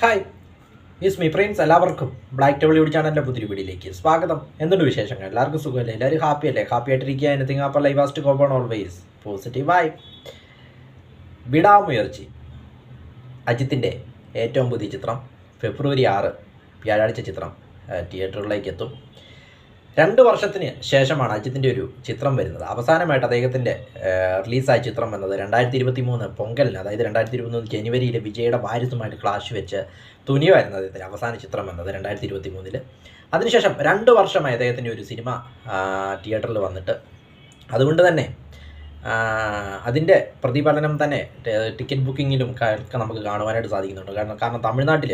Hi, is me friends. എല്ലാവർക്കും black table ചാനലിൻ്റെ പുതിയ വീഡിയോയിലേക്ക് സ്വാഗതം. എന്തുണ്ട് വിശേഷങ്ങൾ? എല്ലാവർക്കും സുഖമല്ലേ? എല്ലാവരും ഹാപ്പി അല്ലേ? ഹാപ്പി ആയിട്ടിരിക്കുക. എനിത്തിങ് അപ്പോൾ life has to go on always പോസിറ്റീവായി. വിടാമുയർച്ചി അജിത്തിൻ്റെ ഏറ്റവും പുതിയ ചിത്രം ഫെബ്രുവരി 6 വ്യാഴാഴ്ച ചിത്രം തിയേറ്ററുകളിലേക്ക് എത്തും. 2 വർഷത്തിന് ശേഷമാണ് അജിത്തിൻ്റെ ഒരു ചിത്രം വരുന്നത്. അവസാനമായിട്ട് അദ്ദേഹത്തിൻ്റെ റിലീസായ ചിത്രം വന്നത് 2023 പൊങ്കലിന്, അതായത് 2023 ജനുവരിയിൽ വിജയുടെ വാരിസുമായിട്ട് ക്ലാഷ് വെച്ച് തുനിയായിരുന്നു അദ്ദേഹത്തിൻ്റെ അവസാന ചിത്രം വന്നത് 2023. അതിനുശേഷം 2 വർഷമായി അദ്ദേഹത്തിൻ്റെ ഒരു സിനിമ തിയേറ്ററിൽ വന്നിട്ട്. അതുകൊണ്ട് തന്നെ അതിൻ്റെ പ്രതിഫലനം തന്നെ ടിക്കറ്റ് ബുക്കിങ്ങിലും ഒക്കെ നമുക്ക് കാണുവാനായിട്ട് സാധിക്കുന്നുണ്ട്. കാരണം തമിഴ്നാട്ടിൽ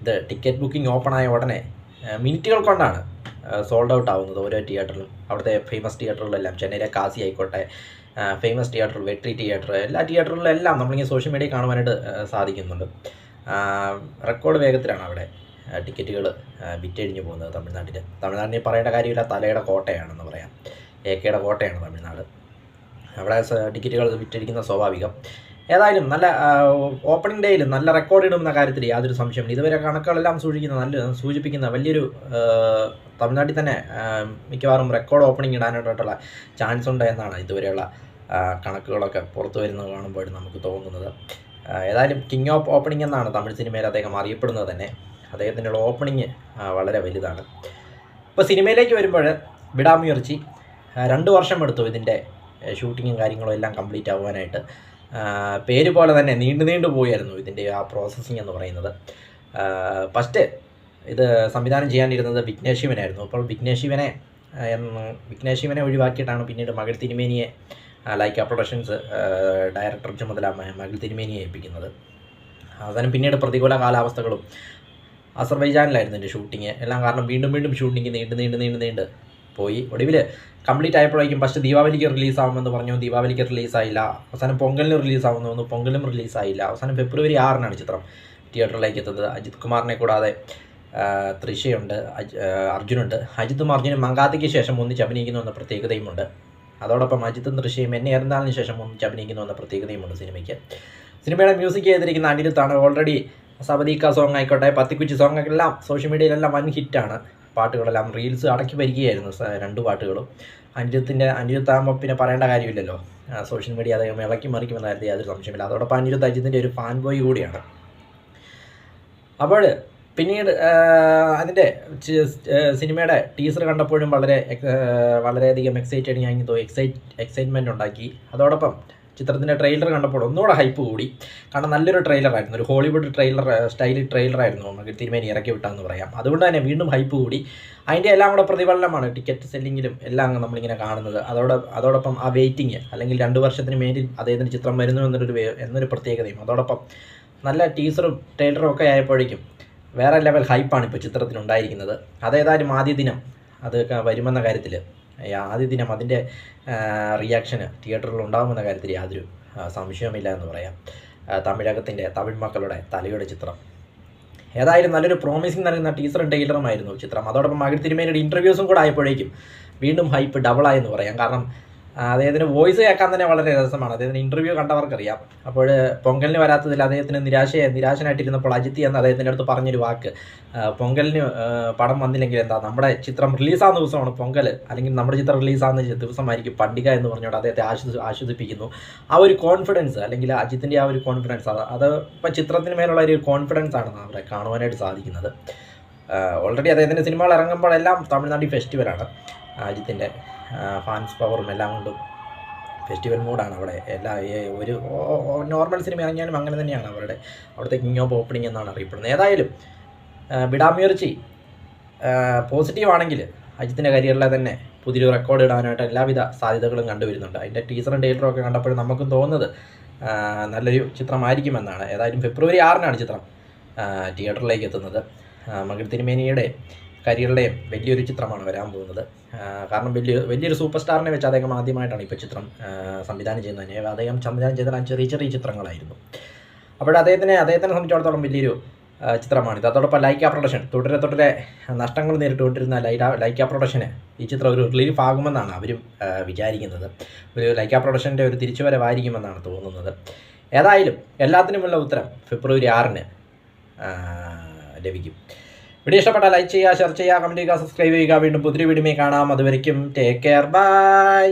ഇത് ടിക്കറ്റ് ബുക്കിംഗ് ഓപ്പണായ ഉടനെ മിനിറ്റുകൾ കൊണ്ടാണ് സോൾഡ് ഔട്ട് ആവുന്നത് ഓരോ തിയേറ്ററിലും. അവിടുത്തെ ഫേമസ് തിയേറ്ററുകളെല്ലാം, ചെന്നൈയിലെ കാസി ആയിക്കോട്ടെ, ഫേമസ് തിയേറ്റർ, വെട്രി തിയേറ്റർ, എല്ലാ തിയേറ്ററുകളിലെല്ലാം നമ്മളിങ്ങനെ സോഷ്യൽ മീഡിയയിൽ കാണുവാനായിട്ട് സാധിക്കുന്നുണ്ട്. റെക്കോർഡ് വേഗത്തിലാണ് അവിടെ ടിക്കറ്റുകൾ വിറ്റഴിഞ്ഞു പോകുന്നത് തമിഴ്നാട്ടിന് പറയേണ്ട കാര്യമില്ല, തലയുടെ കോട്ടയാണെന്ന് പറയാം. AK-യുടെ കോട്ടയാണ് തമിഴ്നാട്. അവിടെ ടിക്കറ്റുകൾ വിറ്റഴിക്കുന്ന സ്വാഭാവികം. ഏതായാലും നല്ല ഓപ്പണിംഗ് ഡേയിൽ നല്ല റെക്കോർഡ് ഇടുന്ന കാര്യത്തിൽ യാതൊരു സംശയമില്ല. ഇതുവരെ കണക്കുകളെല്ലാം സൂചിപ്പിക്കുന്ന വലിയൊരു തമിഴ്നാട്ടിൽ തന്നെ മിക്കവാറും റെക്കോർഡ് ഓപ്പണിംഗ് ഇടാനായിട്ടുള്ള ചാൻസ് ഉണ്ട് എന്നാണ് ഇതുവരെയുള്ള കണക്കുകളൊക്കെ പുറത്തു വരുന്നത് കാണുമ്പോൾ നമുക്ക് തോന്നുന്നത്. ഏതായാലും കിങ് ഓഫ് ഓപ്പണിംഗ് എന്നാണ് തമിഴ് സിനിമയിൽ അദ്ദേഹം അറിയപ്പെടുന്നത് തന്നെ. അദ്ദേഹത്തിൻ്റെ ഓപ്പണിംഗ് വളരെ വലുതാണ്. ഇപ്പോൾ സിനിമയിലേക്ക് വരുമ്പോൾ വിടാമുയർച്ചി 2 വർഷം എടുത്തു ഇതിൻ്റെ ഷൂട്ടിങ്ങും കാര്യങ്ങളും എല്ലാം കംപ്ലീറ്റ് ആകുവാനായിട്ട്. പേര് പോലെ തന്നെ നീണ്ടു പോയായിരുന്നു ഇതിൻ്റെ ആ പ്രോസസ്സിങ് എന്ന് പറയുന്നത്. ഫസ്റ്റ് ഇത് സംവിധാനം ചെയ്യാനിരുന്നത് വിഘ്നേഷ് ശിവനായിരുന്നു. അപ്പോൾ വിഘ്നേഷ് ശിവനെ ഒഴിവാക്കിയിട്ടാണ് പിന്നീട് മകൾ തിരുമേനിയെ ലൈക്ക പ്രൊഡക്ഷൻസ് ഡയറക്ടർ ചുമതല മകൾ തിരുമേനിയെ ഏൽപ്പിക്കുന്നത്. അവസാനം പിന്നീട് പ്രതികൂല കാലാവസ്ഥകളും അസർബൈജാനിലായിരുന്നു എൻ്റെ ഷൂട്ടിങ് എല്ലാം. കാരണം വീണ്ടും ഷൂട്ടിങ് നീണ്ട് പോയി. ഒടുവിൽ കംപ്ലീറ്റ് ആയപ്പോഴേക്കും ഫസ്റ്റ് ദീപാവലിക്ക് റിലീസാവുമെന്ന് പറഞ്ഞു, ദീപാവലിക്ക് റിലീസായില്ല. അവസാനം പൊങ്കലിന് റിലീസാവുമെന്ന് തോന്നുന്നു, പൊങ്കലും റിലീസായില്ല. അവസാനം ഫെബ്രുവരി 6 ചിത്രം തിയേറ്ററിലേക്ക് എത്തുന്നത്. അജിത് കുമാറിനെ കൂടാതെ തൃഷയുണ്ട്, അർജുനുണ്ട്. അജിത്തും അർജുനും മങ്കാത്തിക്ക് ശേഷം ഒന്നിച്ച് അഭിനയിക്കുന്നു എന്ന പ്രത്യേകതയുമുണ്ട്. അതോടൊപ്പം അജിത്തും തൃഷയും എന്നെ ഇറന്നാളിന് ശേഷം ഒന്നിച്ച് അഭിനയിക്കുന്നു എന്ന പ്രത്യേകതയുമുണ്ട് സിനിമയ്ക്ക്. സിനിമയുടെ മ്യൂസിക് ചെയ്തിരിക്കുന്ന അനിരുത്താണ്. ഓൾറെഡി സബദീക്ക സോങ് ആയിക്കോട്ടെ, പത്തിക്കുച്ചി സോങ് ഒക്കെ എല്ലാം സോഷ്യൽ മീഡിയയിലെല്ലാം വൻ ഹിറ്റാണ്. പാട്ടുകളെല്ലാം റീൽസ് അടക്കി വരികയായിരുന്നു 2 പാട്ടുകളും. അനിരുത്താകുമ്പോൾ പിന്നെ പറയേണ്ട കാര്യമില്ലല്ലോ. സോഷ്യൽ മീഡിയ അദ്ദേഹം ഇളക്കി മറിക്കുമെന്ന കാര്യത്തിൽ യാതൊരു സംശയമില്ല. അതോടൊപ്പം അനിരുദ്ധ് അജിത്തിൻ്റെ ഒരു ഫാൻ ബോയ് കൂടിയാണ്. അപ്പോൾ പിന്നീട് അതിൻ്റെ സിനിമയുടെ ടീസർ കണ്ടപ്പോഴും വളരെയധികം എക്സൈറ്റ്മെൻറ്റ് ഉണ്ടാക്കി. അതോടൊപ്പം ചിത്രത്തിൻ്റെ ട്രെയിലർ കണ്ടപ്പോൾ ഒന്നുകൂടെ ഹൈപ്പ് കൂടി. കാരണം നല്ലൊരു ട്രെയിലറായിരുന്നു, ഒരു ഹോളിവുഡ് ട്രെയിലറായിരുന്നു മകൾ തിരുമേനി ഇറക്കി വിട്ടാന്ന് പറയാം. അതുകൊണ്ട് തന്നെ വീണ്ടും ഹൈപ്പ് കൂടി. അതിൻ്റെ എല്ലാം കൂടെ പ്രതിഫലനമാണ് ടിക്കറ്റ് സെല്ലിങ്ങിലും എല്ലാം നമ്മളിങ്ങനെ കാണുന്നത്. അതോടൊപ്പം ആ വെയിറ്റിങ്, അല്ലെങ്കിൽ 2 വർഷത്തിന് മേലിൽ അദ്ദേഹത്തിൻ്റെ ചിത്രം വരുന്നു എന്നൊരു പ്രത്യേകതയും. അതോടൊപ്പം നല്ല ടീസറും ട്രെയിലറും ഒക്കെ ആയപ്പോഴേക്കും വേറെ ലെവൽ ഹൈപ്പാണ് ഇപ്പോൾ ചിത്രത്തിനുണ്ടായിരിക്കുന്നത്. അതേതായാലും ആദ്യ ദിനം അത് വരുമെന്ന കാര്യത്തിൽ ആദ്യ ദിനം അതിൻ്റെ റിയാക്ഷന് തിയേറ്ററിൽ ഉണ്ടാകുമെന്ന കാര്യത്തിൽ യാതൊരു സംശയവുമില്ല എന്ന് പറയാം. തമിഴ് മക്കളുടെ തലയുടെ ചിത്രം. ഏതായാലും നല്ലൊരു പ്രോമിസിങ് നൽകുന്ന ടീസറും ട്രെയിലറുമായിരുന്നു ചിത്രം. അതോടൊപ്പം മകൾ തിരുമേനിയുടെ ഇൻ്റർവ്യൂസും കൂടെ ആയപ്പോഴേക്കും വീണ്ടും ഹൈപ്പ് ഡബിളായെന്ന് പറയാം. കാരണം അദ്ദേഹത്തിന് വോയിസ് കേൾക്കാൻ തന്നെ വളരെ രസമാണ്. അദ്ദേഹത്തിന് ഇൻ്റർവ്യൂ കണ്ടവർക്കറിയാം. അപ്പോൾ പൊങ്കലിന് വരാത്തതിൽ അദ്ദേഹത്തിന് നിരാശനായിട്ടിരുന്നപ്പോൾ അജിത്ത് എന്ന് അദ്ദേഹത്തിൻ്റെ അടുത്ത് പറഞ്ഞൊരു വാക്ക്, പൊങ്കലിന് പടം വന്നില്ലെങ്കിൽ എന്താ, നമ്മുടെ ചിത്രം റിലീസാകുന്ന ദിവസമാണ് പൊങ്കൽ, അല്ലെങ്കിൽ നമ്മുടെ ചിത്രം റിലീസാകുന്ന ദിവസമായിരിക്കും പണ്ടിക എന്ന് പറഞ്ഞുകൊണ്ട് അദ്ദേഹത്തെ ആശ്വസിപ്പിക്കുന്നു. ആ ഒരു കോൺഫിഡൻസ്, അല്ലെങ്കിൽ അജിത്തിൻ്റെ ആ ഒരു കോൺഫിഡൻസ്, അത് ഇപ്പം ചിത്രത്തിന് മേലുള്ള ഒരു കോൺഫിഡൻസ് ആണ് അവിടെ കാണുവാനായിട്ട് സാധിക്കുന്നത്. ഓൾറെഡി അദ്ദേഹത്തിൻ്റെ സിനിമകൾ ഇറങ്ങുമ്പോഴെല്ലാം തമിഴ്നാട്ടിൽ ഫെസ്റ്റിവലാണ്. അജിത്തിൻ്റെ ഫാൻസ് പവറും എല്ലാം കൊണ്ടും ഫെസ്റ്റിവൽ മൂഡാണ് അവിടെ. ഒരു നോർമൽ സിനിമ ഇറങ്ങിയാലും അങ്ങനെ തന്നെയാണ് അവിടുത്തെ കിങ് ഓഫ് ഓപ്പണിംഗ് എന്നാണ് അറിയപ്പെടുന്നത്. ഏതായാലും വിടാമുയർച്ചി പോസിറ്റീവ് ആണെങ്കിൽ അജിത്തിൻ്റെ കരിയറിലെ തന്നെ പുതിയൊരു റെക്കോർഡ് ഇടാനായിട്ട് എല്ലാവിധ സാധ്യതകളും കണ്ടുവരുന്നുണ്ട്. അതിൻ്റെ ടീസറും ട്രെയിലറും ഒക്കെ കണ്ടപ്പോൾ നമുക്കും തോന്നുന്നത് നല്ലൊരു ചിത്രമായിരിക്കുമെന്നാണ്. ഏതായാലും ഫെബ്രുവരി 6 ചിത്രം തിയേറ്ററിലേക്ക് എത്തുന്നത്. മകൾ തിരുമേനിയുടെ കരിയറിലെയും വലിയൊരു ചിത്രമാണ് വരാൻ പോകുന്നത്. കാരണം വലിയൊരു സൂപ്പർ സ്റ്റാറിനെ വെച്ച് അദ്ദേഹം ആദ്യമായിട്ടാണ് ഇപ്പോൾ ചിത്രം സംവിധാനം ചെയ്യുന്നത്. അദ്ദേഹം സംവിധാനം ചെയ്ത ചെറിയ ചിത്രങ്ങളായിരുന്നു. അപ്പോൾ അദ്ദേഹത്തിനെ സംബന്ധിച്ചിടത്തോളം വലിയൊരു ചിത്രമാണിത്. അതോടൊപ്പം ലൈക്ക പ്രൊഡക്ഷൻ തുടരെ നഷ്ടങ്ങൾ നേരിട്ടുകൊണ്ടിരുന്ന ലൈക്ക പ്രൊഡക്ഷന് ഈ ചിത്രം ഒരു റിലീഫ് ആകുമെന്നാണ് അവരും വിചാരിക്കുന്നത്. ഒരു ലൈക്ക പ്രൊഡക്ഷൻ്റെ ഒരു തിരിച്ചുവരവായിരിക്കുമെന്നാണ് തോന്നുന്നത്. ഏതായാലും എല്ലാത്തിനുമുള്ള ഉത്തരം ഫെബ്രുവരി 6-ന് ലഭിക്കും. വീഡിയോ ഇഷ്ടപ്പെട്ടാൽ ലൈക്ക് ചെയ്യുക, ഷെയർ ചെയ്യുക, കമൻറ്റ് ചെയ്യുക, സബ്സ്ക്രൈബ് ചെയ്യുക. വീണ്ടും പുതിയ വീഡിയോയിൽ കാണാം. അതുവരയ്ക്കും ടേക്ക് കെയർ, ബൈ.